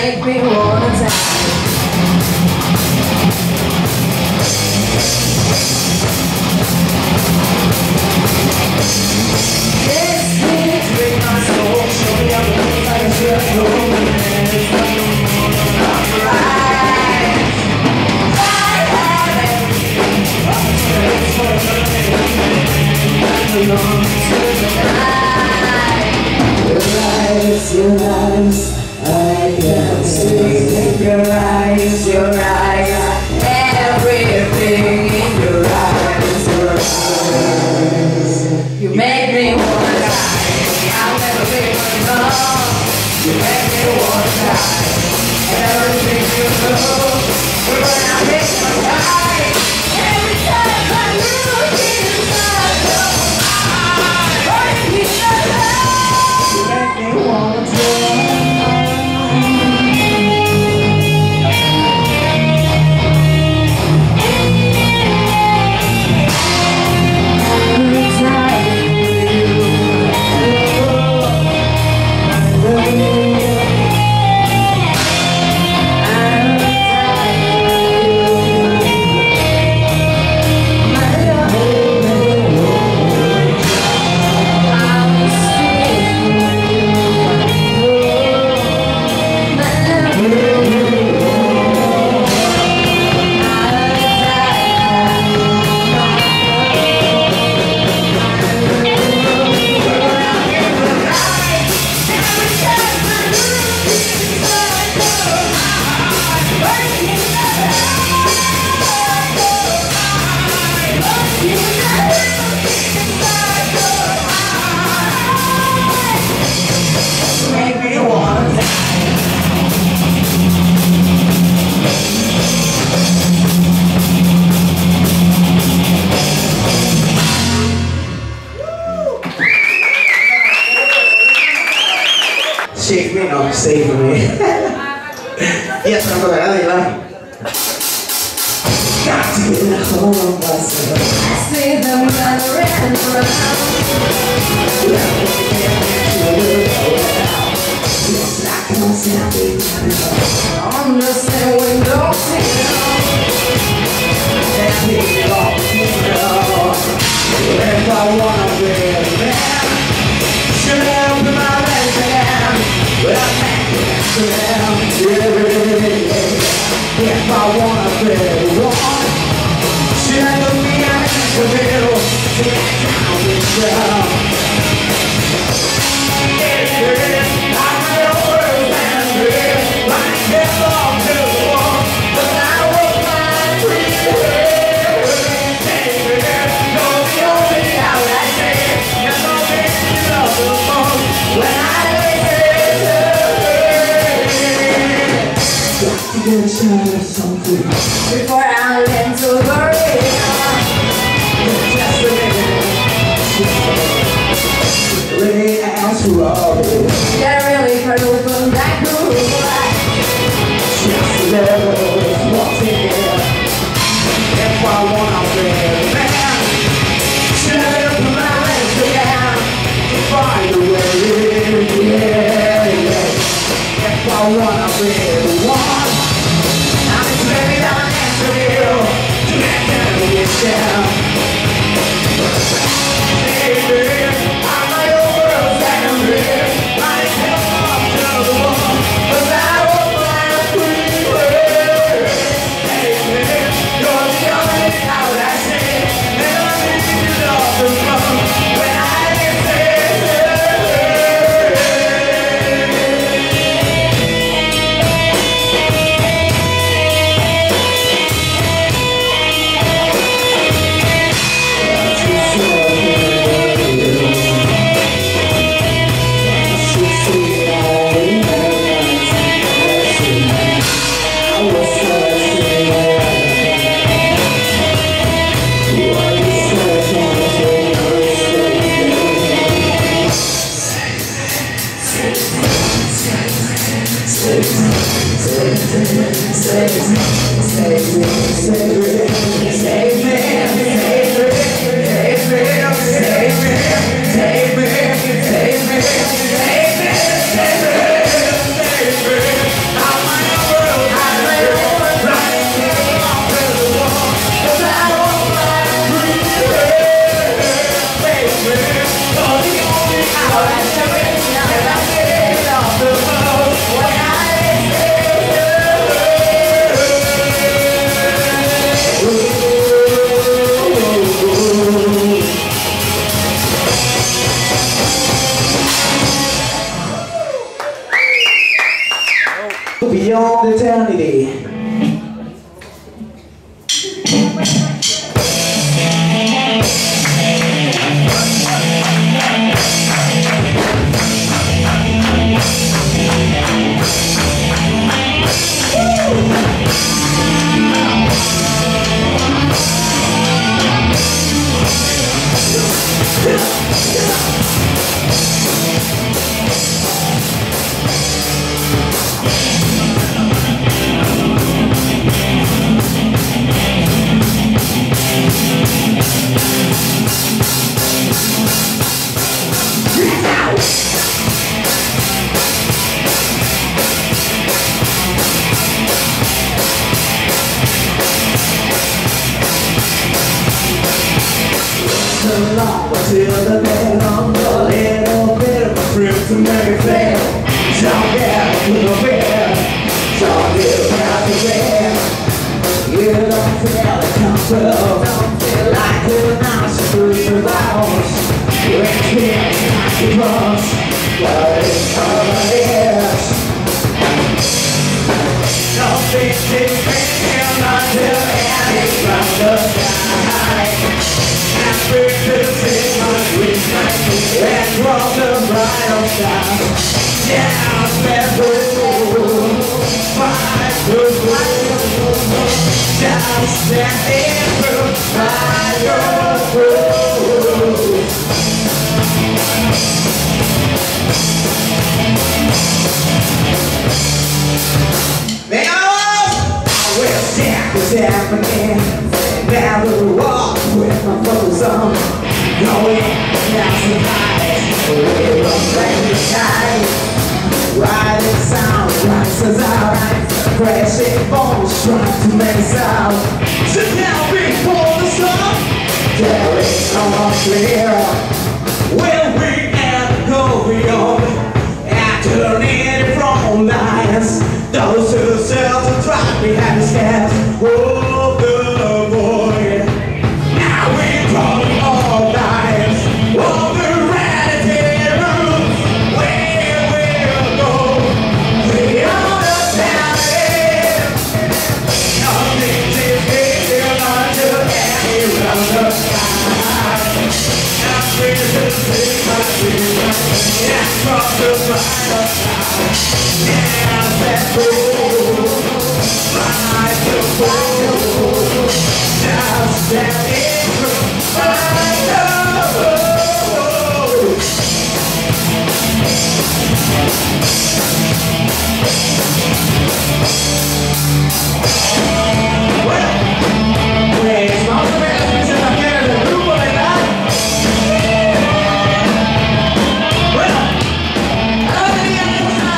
make me wanna die. This beat break my soul, show me how to live like a just woman. I'm right. Belong to the night. Your eyes, I can see your eyes, everything in your eyes, You make me wanna die. I'll never be alone. You make me wanna die. Everything you do, when I make my die. Every time I look inside your eyes, you make me wanna die. Shake me, no, save me. Yes, I'm gonna have it. Got to get a hold of myself. I see them gathering around. It's like I'm standing On the same window sill. and I need it all, if I wanna be a man, should I open my legs again? But I'm back to them. If I wanna be one, should I look me out in the middle to get down with them? I'm my own world and real. I can't belong to the one, but I will find free will. You're the only out I see. You're the only love the most when I Before I learn to worry, just a minute. Really ask who are you? that really hurt from that group. Just a little walking here. If I wanna be a man, should I open my legs again to find a way? If I wanna be one, I'm as ready down to you to get down to get down. Baby, I'm my own world and real. I can't belong to the one, but I will find free will. Baby, you're the only out I see, and I need you love the most when I get there. I'm beyond eternity. Along till the man on the little bit of a trip to make it fail. Don't get little bit, don't get out the bed. You don't feel it come through, don't feel like you're not supposed to bounce. You experience like you must, but it's all it is. Don't think it's real until it's from the sky. And from the bright side, yeah, spend the road, fight the road, just standing through, fight the road. I will stand what's happening, never walk with my focus on. Going down the night, away from the sky. Riding sound, rises out, crashing bones, trying to make sound. Sit down before the sun, there is no more clear. Will we ever go beyond? After turning from lions, those who sell to drive behind the scans. Oh, the void. Now we're calling all lions. Oh, the renegade roots. Where we'll go beyond the town. Nothing is bigger under any round the sky. Now we're just sing my dream. And cross the final side. Yeah, that's cool. Fight the road. Just standing through. Fight the road. Well, pues vamos a ver las piezas también del grupo, ¿verdad? Bueno, a la batería me gusta.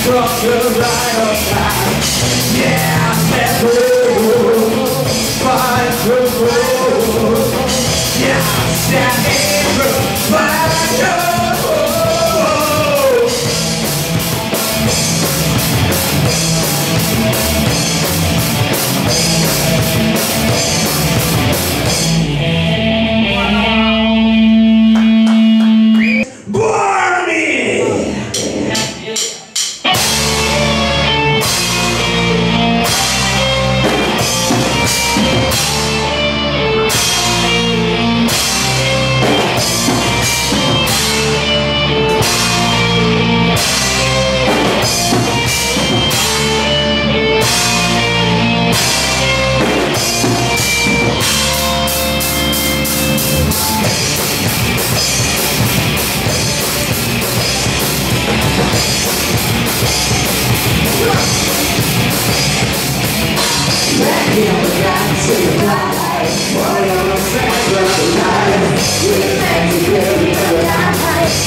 Across the right side, yeah, step through, fight through, yeah, standing through, fight through.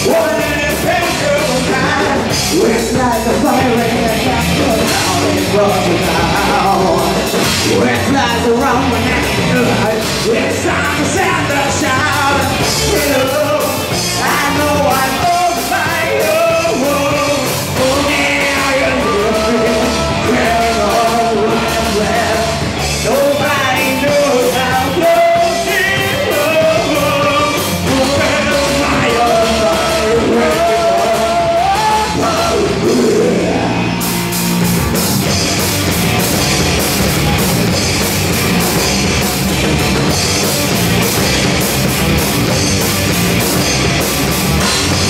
One in a picture of time. It's like the fire in the castle down in Portugal. It's like the Roman night. It's time to send a shout. I know I'm on fire. Oh yeah, Nobody knows how close it was.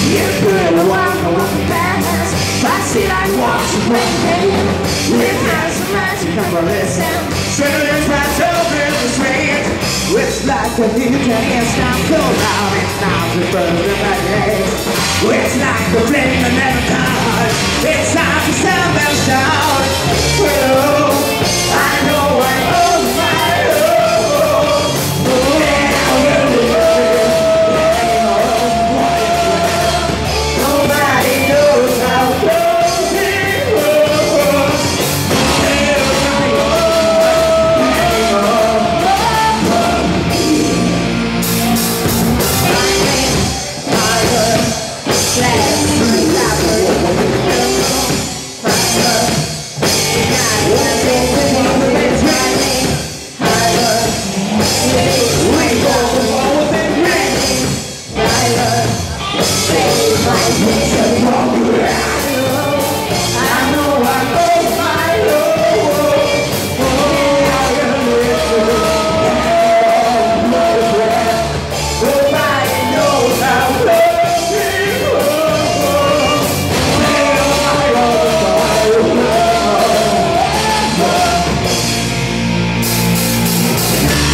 It's been a while, no one past. I see like walks of rain. It has a magic number, listen. It's my children to strange. It's like a new can't stop cold out. It's not the first of my days. It's like the flame that never dies. It's time to stand and shout. I know I'm on fire. Nobody knows how close it was.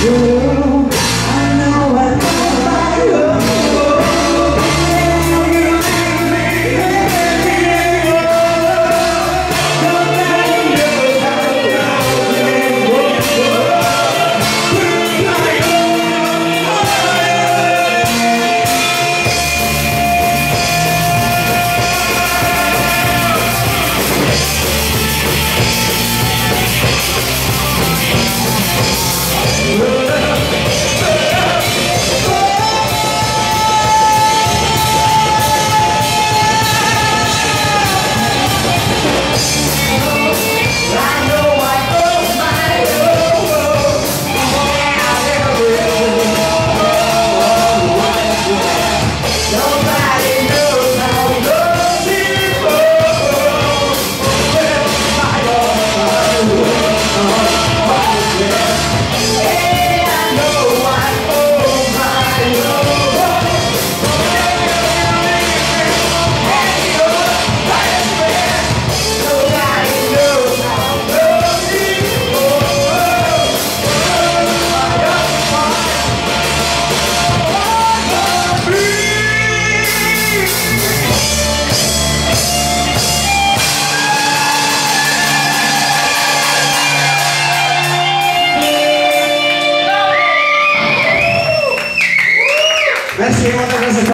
You